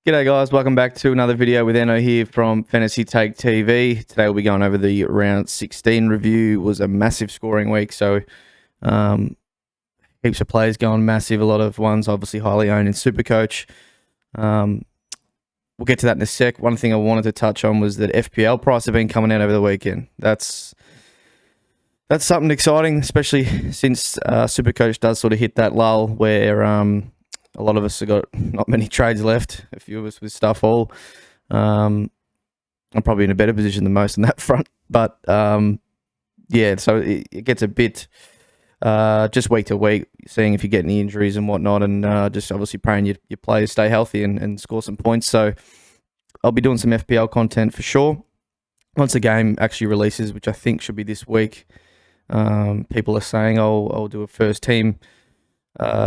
G'day guys, welcome back to another video with Enno here from Fantasy Take TV. Today we'll be going over the round 16 review. It was a massive scoring week, so heaps of players going massive, a lot of ones obviously highly owned in SuperCoach. We'll get to that in a sec. One thing I wanted to touch on was that FPL price have been coming out over the weekend. That's something exciting, especially since SuperCoach does sort of hit that lull where a lot of us have got not many trades left, a few of us with stuff all. I'm probably in a better position than most on that front. But, yeah, so it gets a bit just week to week, seeing if you get any injuries and whatnot, and just obviously praying your players stay healthy and score some points. So I'll be doing some FPL content for sure. Once the game actually releases, which I think should be this week, people are saying I'll do a first team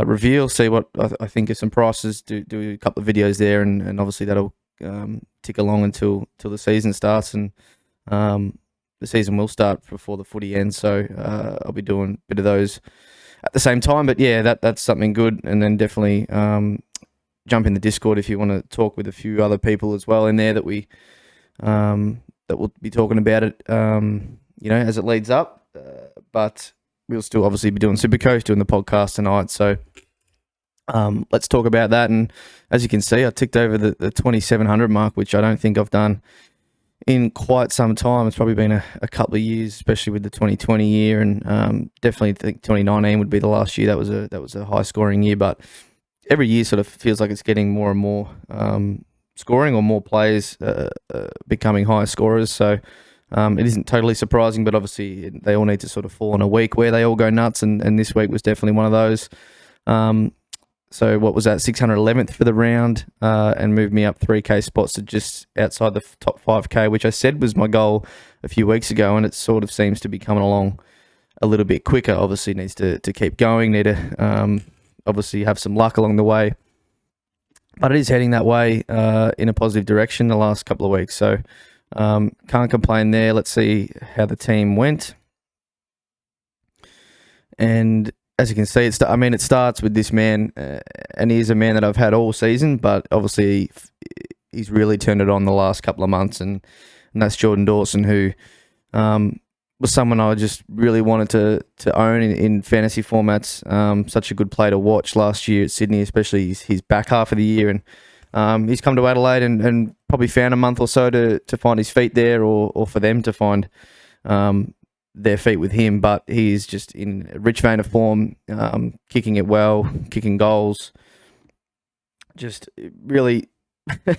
review, see what I think of some prices, do a couple of videos there, and obviously that'll tick along until the season starts, and the season will start before the footy ends, so I'll be doing a bit of those at the same time. But yeah, that's something good. And then definitely jump in the Discord if you want to talk with a few other people as well in there that we'll be talking about it as it leads up, but we'll still obviously be doing SuperCoach, doing the podcast tonight. So let's talk about that. And as you can see, I ticked over the 2,700 mark, which I don't think I've done in quite some time. It's probably been a couple of years, especially with the 2020 year. And definitely think 2019 would be the last year. That was a high scoring year. But every year sort of feels like it's getting more and more scoring, or more players becoming high scorers. So it isn't totally surprising, but obviously they all need to sort of fall in a week where they all go nuts, and this week was definitely one of those. So what was that, 611th for the round, and moved me up 3k spots to just outside the top 5k, which I said was my goal a few weeks ago, and it sort of seems to be coming along a little bit quicker. Obviously needs to keep going, need to obviously have some luck along the way, but it is heading that way in a positive direction the last couple of weeks. So can't complain there. Let's see how the team went. And as you can see, it starts with this man, and he's a man that I've had all season, but obviously he's really turned it on the last couple of months, and that's Jordan Dawson, who was someone I just really wanted to own in fantasy formats. Such a good player to watch last year at Sydney, especially his back half of the year, and he's come to Adelaide and probably found a month or so to find his feet there, or for them to find their feet with him. But he is just in a rich vein of form, kicking it well, kicking goals. Just really,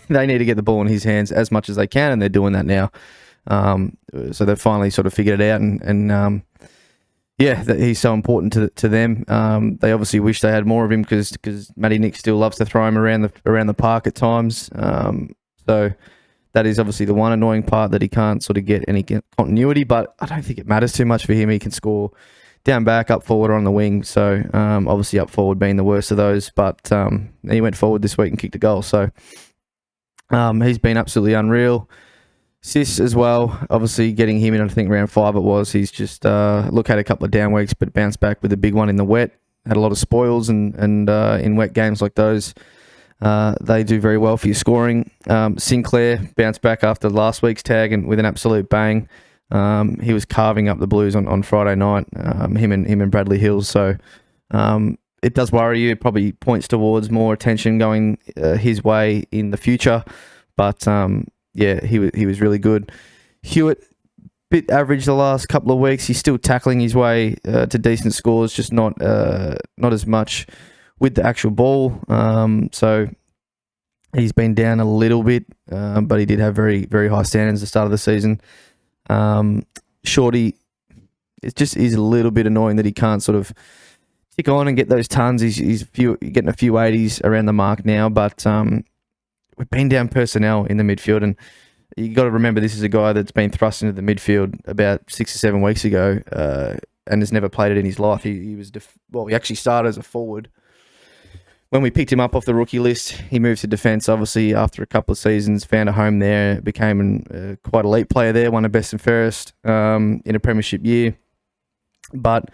they need to get the ball in his hands as much as they can, and they're doing that now. So they've finally sort of figured it out, and that he's so important to them. They obviously wish they had more of him because Matty Nick still loves to throw him around the park at times. So that is obviously the one annoying part, that he can't sort of get any continuity, but I don't think it matters too much for him. He can score down back, up forward, or on the wing. So obviously up forward being the worst of those, but he went forward this week and kicked a goal. So he's been absolutely unreal. Sis as well, obviously getting him in, I think round 5 it was. He's just had a couple of down weeks, but bounced back with a big one in the wet. Had a lot of spoils, and in wet games like those, they do very well for your scoring. Sinclair bounced back after last week's tag and with an absolute bang. He was carving up the Blues on Friday night. Him and Bradley Hills. So it does worry you. It probably points towards more attention going his way in the future. But he was really good. Hewitt, bit average the last couple of weeks. He's still tackling his way to decent scores, just not as much with the actual ball. So he's been down a little bit, but he did have very, very high standards at the start of the season. Shorty, he's a little bit annoying that he can't sort of tick on and get those tons. He's getting a few 80s around the mark now, but we've been down personnel in the midfield, and you got to remember this is a guy that's been thrust into the midfield about 6 or 7 weeks ago, and has never played it in his life. He actually started as a forward. When we picked him up off the rookie list, he moved to defence. Obviously, after a couple of seasons, found a home there, became a quite elite player there, won a best and fairest in a premiership year. But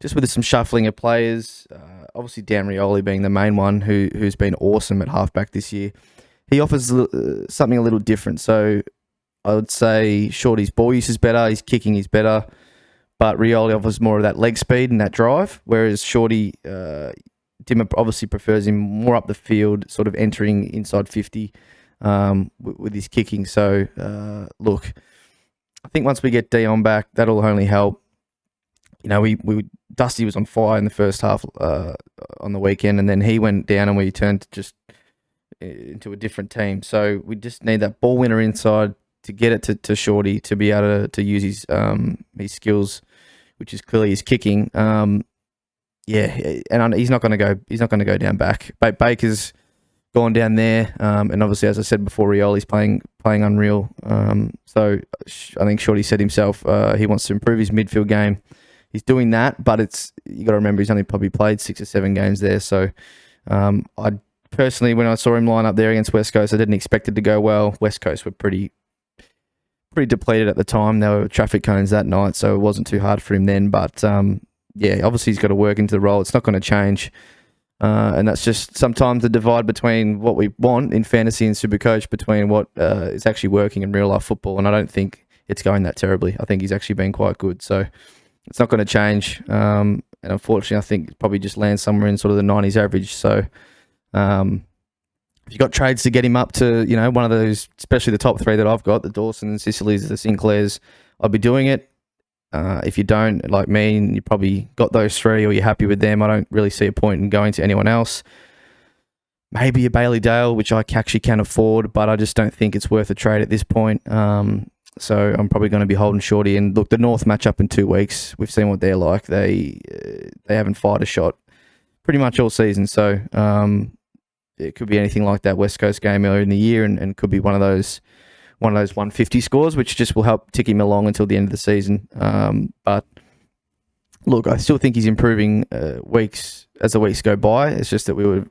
just with some shuffling of players, obviously Dan Rioli being the main one, who's been awesome at halfback this year. he offers something a little different. So I would say Shorty's ball use is better, his kicking is better, but Rioli offers more of that leg speed and that drive, whereas Shorty, Dimmer obviously prefers him more up the field, sort of entering inside 50 with his kicking. So, look, I think once we get Dion back, that'll only help. You know, Dusty was on fire in the first half on the weekend, and then he went down and we turned just into a different team. So we just need that ball winner inside to get it to Shorty to be able to use his skills, which is clearly his kicking. Yeah, and he's not going to go. He's not going to go down back. Baker's gone down there, and obviously, as I said before, Rioli's playing unreal. So I think Shorty said himself he wants to improve his midfield game. He's doing that, but you got to remember he's only probably played 6 or 7 games there. So I personally, when I saw him line up there against West Coast, I didn't expect it to go well. West Coast were pretty depleted at the time. There were traffic cones that night, so it wasn't too hard for him then. But yeah, obviously he's got to work into the role. It's not going to change. And that's just sometimes the divide between what we want in fantasy and SuperCoach between what is actually working in real life football. And I don't think it's going that terribly. I think he's actually been quite good. So it's not going to change. And unfortunately, I think it probably just lands somewhere in sort of the 90s average. So if you've got trades to get him up to, you know, one of those, especially the top 3 that I've got, the Dawsons, the Sicilies, the Sinclairs, I'll be doing it. If you don't, like me, and you probably got those 3 or you're happy with them, I don't really see a point in going to anyone else. Maybe a Bailey Dale, which I actually can afford, but I just don't think it's worth a trade at this point. So I'm probably going to be holding Shorty. And look, the North match up in 2 weeks. We've seen what they're like. They haven't fired a shot pretty much all season. So it could be anything like that West Coast game earlier in the year, and could be one of those 150 scores, which just will help tick him along until the end of the season. But look, I still think he's improving weeks as the weeks go by. It's just that we would,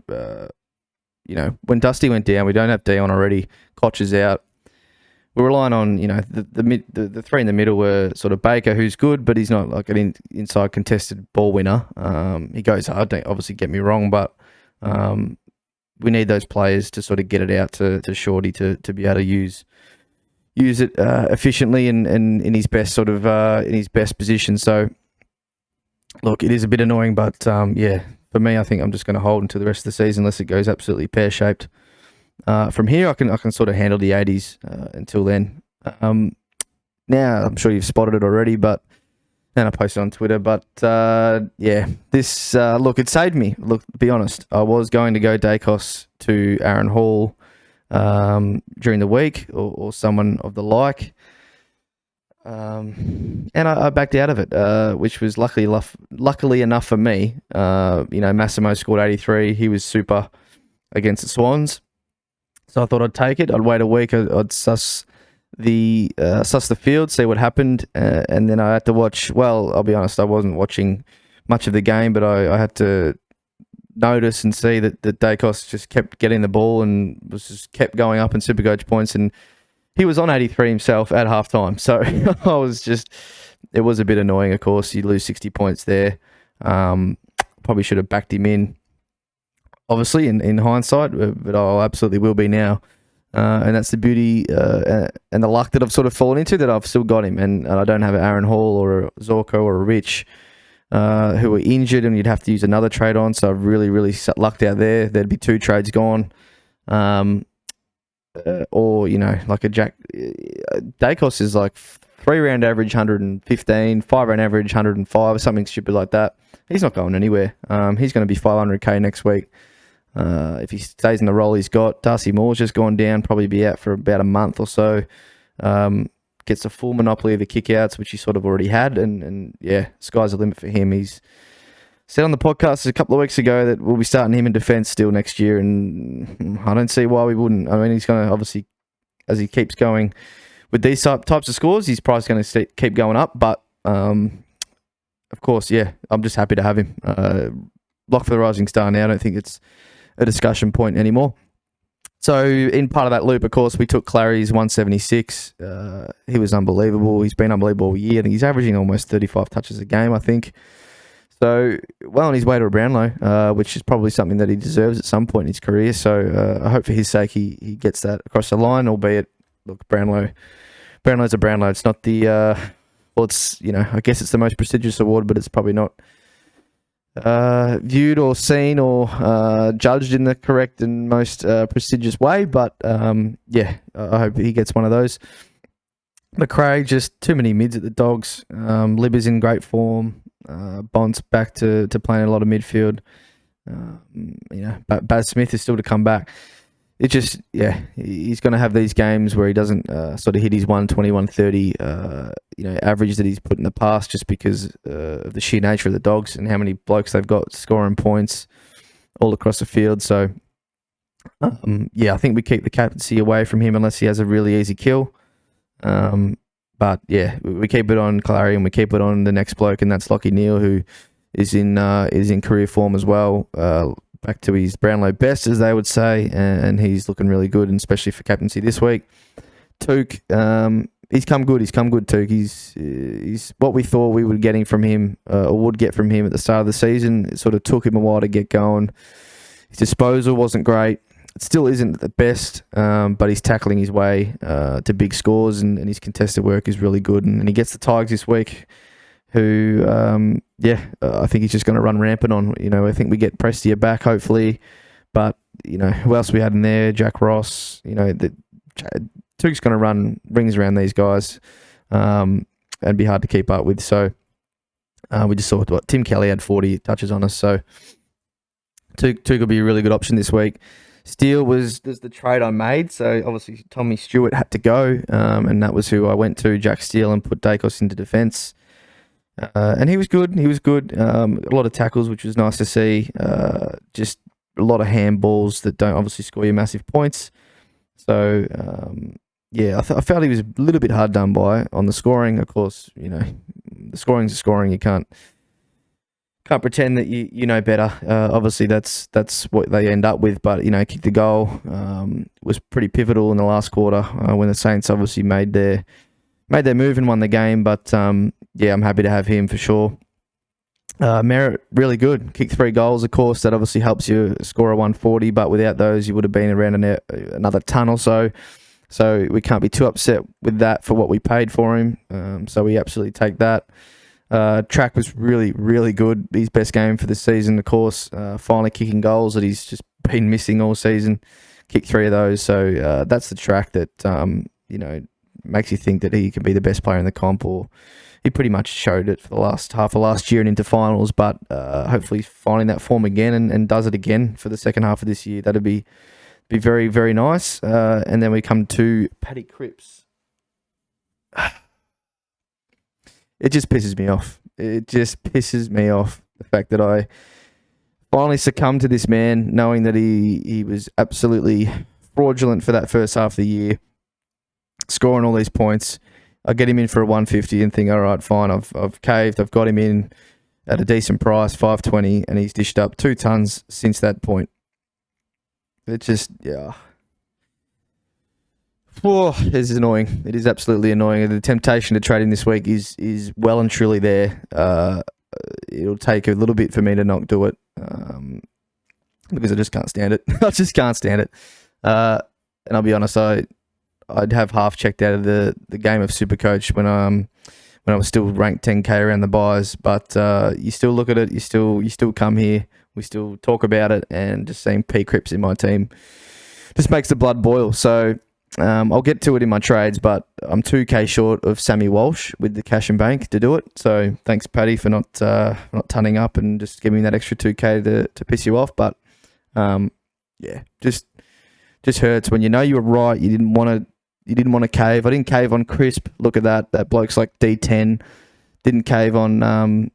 when Dusty went down, we don't have Dion already. Koch is out. We're relying on, the 3 in the middle were sort of Baker, who's good, but he's not like an inside contested ball winner. He goes hard, don't obviously get me wrong, but we need those players to sort of get it out to Shorty to be able to use it efficiently and in his best sort of in his best position. So look, it is a bit annoying, but for me, I think I'm just going to hold until the rest of the season unless it goes absolutely pear-shaped. From here, I can sort of handle the 80s until then. Now, I'm sure you've spotted it already, but then I posted on Twitter. But this look, it saved me. Look, to be honest, I was going to go Dacos to Aaron Hall during the week or someone of the like. And I backed out of it, which was luckily enough for me. Massimo scored 83. He was super against the Swans. So I thought I'd take it. I'd wait a week. I'd suss the field, see what happened, and then I had to watch. Well, I'll be honest, I wasn't watching much of the game, but I had to notice and see that Dacos just kept getting the ball and just kept going up in SuperCoach points, and he was on 83 himself at halftime. So it was a bit annoying. Of course, you lose 60 points there. Probably should have backed him in. Obviously, in hindsight, but I absolutely will be now. And that's the beauty and the luck that I've sort of fallen into, that I've still got him. And I don't have an Aaron Hall or a Zorko or a Rich who are injured and you'd have to use another trade on. So I've really, really lucked out there. There'd be 2 trades gone. Or, like a Jack. Dacos is like 3-round average 115, 5-round average 105, something stupid like that. He's not going anywhere. He's going to be 500k next week. If he stays in the role he's got. Darcy Moore's just gone down, probably be out for about a month or so. Gets a full monopoly of the kickouts, which he sort of already had. And sky's the limit for him. He's said on the podcast a couple of weeks ago that we'll be starting him in defence still next year. And I don't see why we wouldn't. I mean, he's going to obviously, as he keeps going with these types of scores, his price is going to keep going up. But, of course, I'm just happy to have him. Lock for the Rising Star now. I don't think it's a discussion point anymore. So in part of that loop, of course, we took Clary's 176. He was unbelievable. He's been unbelievable all year. I think he's averaging almost 35 touches a game, I think. So, well on his way to a Brownlow, which is probably something that he deserves at some point in his career. So, I hope for his sake he gets that across the line, albeit, look, Brownlow's a Brownlow. It's not the, well, it's, I guess it's the most prestigious award, but it's probably not viewed or seen or judged in the correct and most prestigious way. But, yeah, I hope he gets one of those. McRae, just too many mids at the Dogs. Libba's in great form. Bont's back to playing a lot of midfield. Baz Smith is still to come back. It just, he's going to have these games where he doesn't sort of hit his 120, 130, average that he's put in the past, just because of the sheer nature of the Dogs and how many blokes they've got scoring points all across the field. So, I think we keep the captaincy away from him unless he has a really easy kill. But yeah, we keep it on Clary and we keep it on the next bloke, and that's Lockie Neal, who is in career form as well. Back to his Brownlow best, as they would say, and he's looking really good, and especially for captaincy this week. Took, he's come good. Took. He's what we thought we were getting from him, or would get from him at the start of the season. It sort of took him a while to get going. His disposal wasn't great. It still isn't the best, but he's tackling his way to big scores, and his contested work is really good. And he gets the Tigers this week, who, I think he's just going to run rampant on. I think we get Prestia back, hopefully. But, who else we had in there? Jack Ross. Took's going to run rings around these guys and be hard to keep up with. So we just saw what Tim Kelly had 40 touches on us. So Took will be a really good option this week. Steele was the trade I made, so obviously Tommy Stewart had to go, and that was who I went to, Jack Steele, and put Dacos into defence. And he was good. A lot of tackles, which was nice to see. Just a lot of handballs that don't obviously score you massive points. So, I felt he was a little bit hard done by on the scoring. Of course, the scoring's the scoring. You can't pretend that you know better. Obviously, that's what they end up with. But kick the goal was pretty pivotal in the last quarter when the Saints obviously made their move and won the game. But I'm happy to have him for sure. Merritt, really good. Kicked 3 goals, of course. That obviously helps you score a 140. But without those, you would have been around another ton or so. So we can't be too upset with that for what we paid for him. So we absolutely take that. Track was really, really good. His best game for the season, of course. Finally kicking goals that he's just been missing all season. Kicked 3 of those. So that's the Track that, makes you think that he can be the best player in the comp, or he pretty much showed it for the last half of last year and into finals, but hopefully finding that form again and does it again for the second half of this year. That'd be very, very nice. And then we come to Paddy Cripps. It just pisses me off. The fact that I finally succumbed to this man, knowing that he was absolutely fraudulent for that first half of the year, scoring all these points. I get him in for a 150 and think, all right, fine, I've caved. I've got him in at a decent price, 520, and he's dished up 2 tons since that point. It just, this is annoying. It is absolutely annoying. The temptation to trade him this week is well and truly there. It'll take a little bit for me to not do it because I just can't stand it. I just can't stand it. And I'll be honest, I'd have half checked out of the game of SuperCoach when I was still ranked 10k around the buys. But you still look at it. You still come here. We still talk about it, and just seeing P Cripps in my team just makes the blood boil. So I'll get to it in my trades, but I'm 2k short of Sammy Walsh with the cash and bank to do it. So thanks, Paddy, for not tunning up and just giving me that extra 2k to piss you off. But just hurts when you know you were right. You didn't want to cave. I didn't cave on Crisp. Look at that. That bloke's like D10. Didn't cave on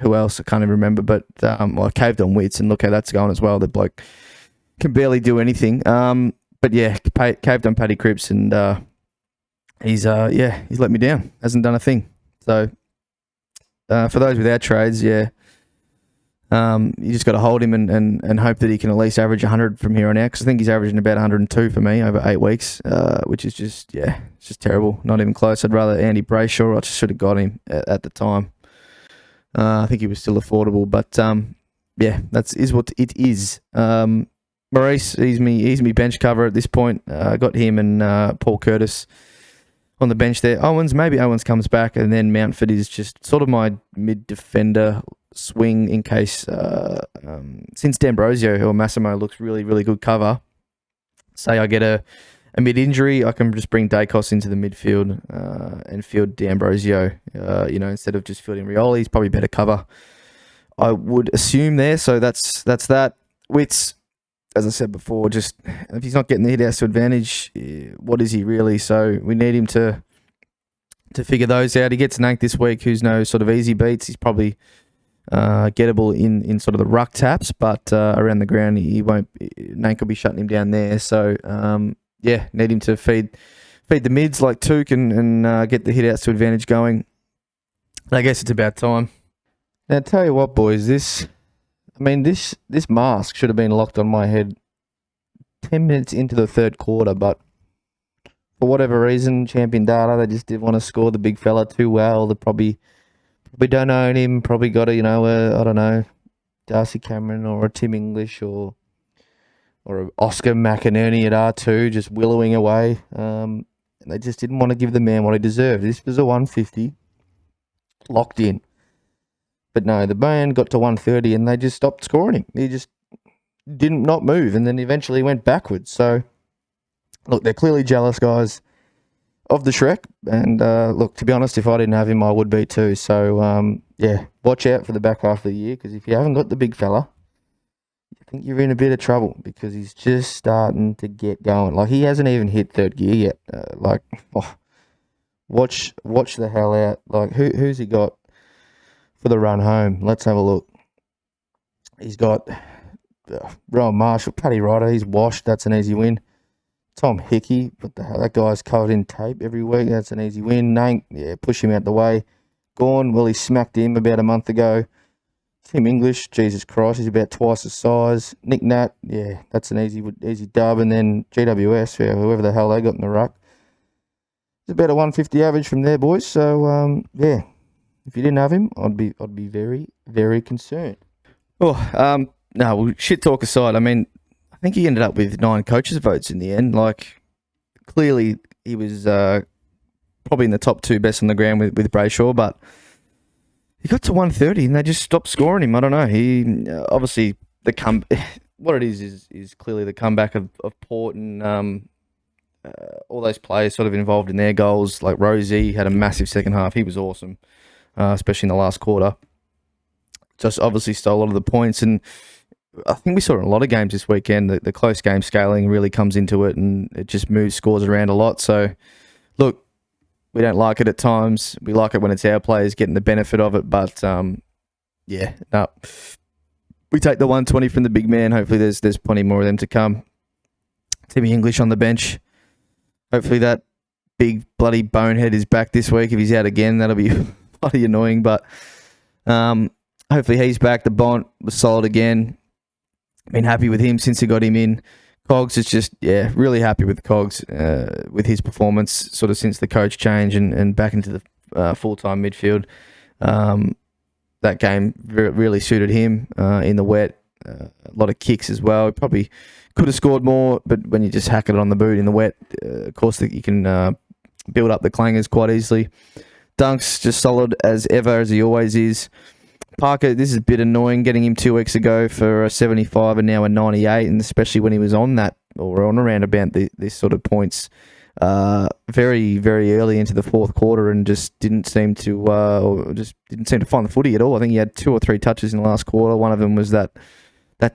who else? I can't even remember. But I caved on Wits, and look how that's going as well. The bloke can barely do anything. But yeah, caved on Paddy Cripps, and he's let me down. Hasn't done a thing. So for those without trades, you just got to hold him and hope that he can at least average 100 from here on out. Because I think he's averaging about 102 for me over 8 weeks, which is just it's just terrible. Not even close. I'd rather Andy Brayshaw. I just should have got him at the time. I think he was still affordable, but yeah, is what it is. Maurice, he's me bench cover at this point. I got him and Paul Curtis on the bench there. Maybe Owens comes back, and then Mountford is just sort of my mid defender swing in case since D'Ambrosio or Massimo looks really, really good cover. Say I get a mid injury, I can just bring Dacos into the midfield and field D'Ambrosio. Instead of just fielding Rioli, he's probably better cover, I would assume there. So that's that. Wits, as I said before, just if he's not getting the hit out to advantage, what is he really? So we need him to figure those out. He gets Nank this week, who's no sort of easy beats. He's probably gettable in sort of the ruck taps, but around the ground he won't. Nank will be shutting him down there. So need him to feed the mids like Took and get the hit outs to advantage going. I guess it's about time. Now, tell you what, boys, this mask should have been locked on my head 10 minutes into the third quarter, but for whatever reason, Champion Data, they just didn't want to score the big fella too well. They probably don't own him, probably got I don't know, Darcy Cameron or a Tim English or a Oscar McInerney at R2 just willowing away. And they just didn't want to give the man what he deserved. This was a 150 locked in. But no, the man got to 130 and they just stopped scoring him. He just didn't not move and then eventually went backwards. So, look, they're clearly jealous, guys, of the Shrek. And, look, to be honest, if I didn't have him, I would be too. So, watch out for the back half of the year because if you haven't got the big fella, I think you're in a bit of trouble because he's just starting to get going. Like, he hasn't even hit third gear yet. Watch the hell out. Like, who's he got for the run home? Let's have a look. He's got Rowan Marshall, Paddy Ryder. He's washed. That's an easy win. Tom Hickey, what the hell? That guy's covered in tape every week. That's an easy win. Nank, push him out the way. Gorn, well, he smacked him about a month ago. Tim English, Jesus Christ, he's about twice the size. Nick Nat, that's an easy dub. And then GWS, whoever the hell they got in the ruck. It's about a 150 average from there, boys. So, if you didn't have him, I'd be very, very concerned. Shit talk aside, I think he ended up with 9 coaches' votes in the end. Like, clearly he was probably in the top 2 best on the ground with Brayshaw, but he got to 130 and they just stopped scoring him. I don't know. He obviously what it is clearly the comeback of Port and all those players sort of involved in their goals. Like Rosie had a massive second half. He was awesome. Especially in the last quarter. Just obviously stole a lot of the points, and I think we saw it in a lot of games this weekend. The close game scaling really comes into it, and it just moves scores around a lot. So, look, we don't like it at times. We like it when it's our players getting the benefit of it, but we take the 120 from the big man. Hopefully there's plenty more of them to come. Timmy English on the bench. Hopefully that big bloody bonehead is back this week. If he's out again, that'll be bloody annoying, but hopefully he's back. The Bont was solid again. Been happy with him since he got him in. Cogs is just, really happy with Cogs, with his performance sort of since the coach change and back into the full-time midfield. That game really suited him in the wet. A lot of kicks as well. He probably could have scored more, but when you just hack it on the boot in the wet, of course you can build up the clangers quite easily. Dunks just solid as ever, as he always is. Parker, this is a bit annoying, getting him 2 weeks ago for a 75 and now a 98, and especially when he was on that or on around about this sort of points very, very early into the fourth quarter and just didn't seem to find the footy at all. I think he had 2 or 3 touches in the last quarter. One of them was that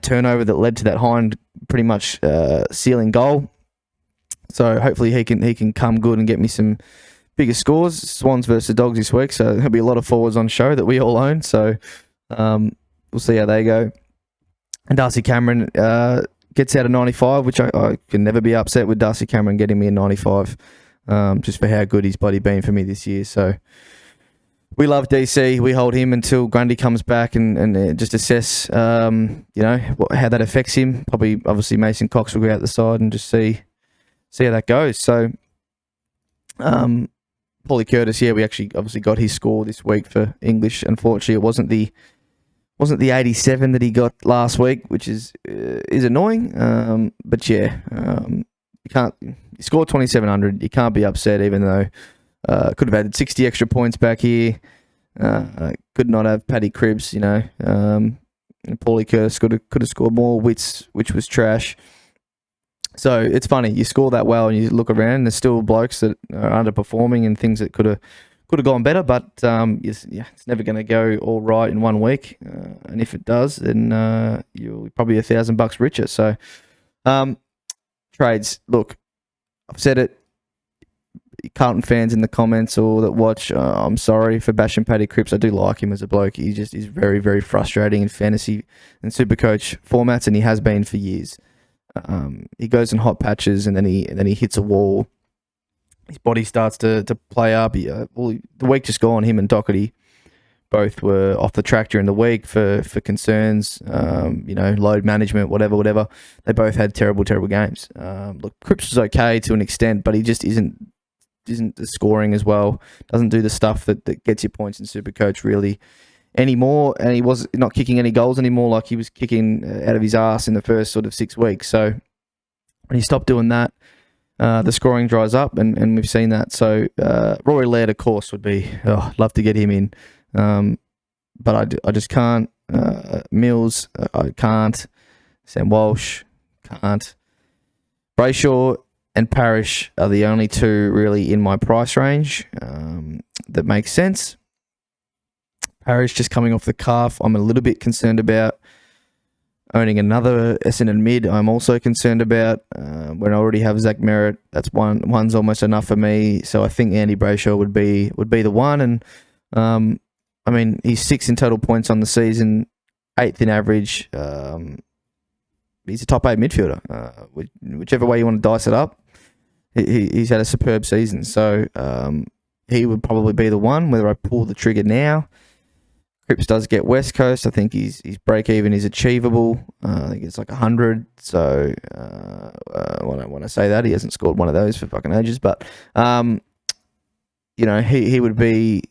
turnover that led to that Hind pretty much sealing goal. So hopefully he can come good and get me some bigger scores. Swans versus Dogs this week, so there'll be a lot of forwards on show that we all own. So we'll see how they go. And Darcy Cameron gets out of 95, which I can never be upset with Darcy Cameron getting me a 95, just for how good he's bloody been for me this year. So we love DC. We hold him until Grundy comes back and just assess, how that affects him. Probably, obviously, Mason Cox will go out the side and just see how that goes. So, Paulie Curtis, we actually obviously got his score this week for English. Unfortunately, it wasn't the 87 that he got last week, which is annoying. But you can't. You scored 2,700. You can't be upset, even though could have added 60 extra points back here. Could not have Paddy Cribs, Paulie Curtis could have scored more, which was trash. So it's funny, you score that well and you look around and there's still blokes that are underperforming and things that could have gone better, but it's never going to go all right in 1 week. And if it does, then you're probably $1,000 richer. So trades, look, I've said it. Carlton fans in the comments or that watch, I'm sorry for bashing Paddy Cripps. I do like him as a bloke. He's very, very frustrating in fantasy and Supercoach formats, and he has been for years. He goes in hot patches and then he hits a wall. His body starts to play up. The week just gone, him and Doherty both were off the track during the week for concerns, load management, whatever. They both had terrible games. Look, Cripps was okay to an extent, but he just isn't the scoring as well. Doesn't do the stuff that gets you points in Supercoach really anymore. And he was not kicking any goals anymore like he was kicking out of his ass in the first sort of 6 weeks. So when he stopped doing that, the scoring dries up, and we've seen that. So Rory Laird, of course, would be. I'd love to get him in, but I just can't. Mills, I can't. Sam Walsh, can't. Brayshaw and Parrish are the only two really in my price range that makes sense. Parrish just coming off the calf, I'm a little bit concerned about. Owning another Essendon mid, I'm also concerned about. When I already have Zach Merritt, that's one's almost enough for me. So I think Andy Brayshaw would be the one. And he's 6th in total points on the season, 8th in average. He's a top 8 midfielder. Whichever way you want to dice it up, he's had a superb season. So he would probably be the one. Whether I pull the trigger now. Cripps does get West Coast. I think his break even is achievable. I think it's like 100. So when I say that, he hasn't scored one of those for fucking ages. But he would be.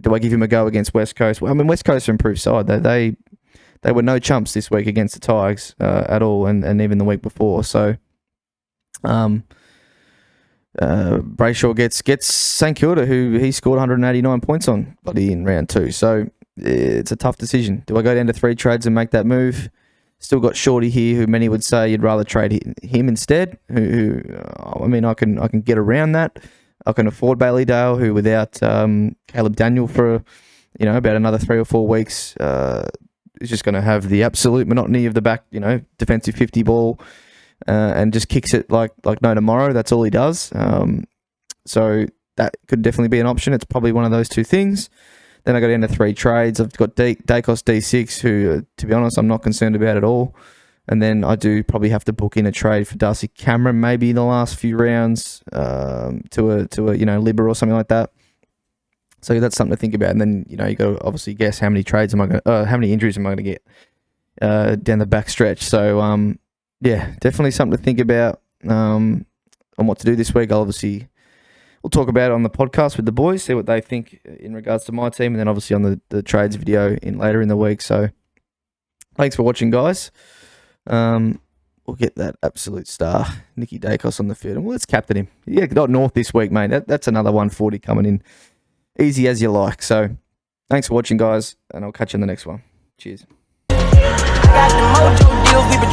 Do I give him a go against West Coast? Well, West Coast are an improved side. They were no chumps this week against the Tigers at all, and even the week before. So Brayshaw gets St Kilda, who he scored 189 points on, bloody in round 2. So it's a tough decision. Do I go down to 3 trades and make that move? Still got Shorty here, who many would say you'd rather trade him instead. I can get around that. I can afford Bailey Dale, who without Caleb Daniel for about another 3 or 4 weeks is just going to have the absolute monotony of the back, defensive 50 ball, and just kicks it like no tomorrow. That's all he does. So that could definitely be an option. It's probably one of those two things. Then I got into 3 trades. I've got Dacos D6, who, to be honest, I'm not concerned about at all. And then I do probably have to book in a trade for Darcy Cameron, maybe in the last few rounds, to a Libber or something like that. So that's something to think about. And then you got to obviously guess how many how many injuries am I going to get down the back stretch. So definitely something to think about on what to do this week. We'll talk about it on the podcast with the boys, see what they think in regards to my team, and then obviously on the trades video later in the week. So thanks for watching, guys. We'll get that absolute star, Nicky Dacos, on the field. And let's captain him. Yeah, got North this week, mate. That's another 140 coming in. Easy as you like. So thanks for watching, guys, and I'll catch you in the next one. Cheers. I got the mojo deals,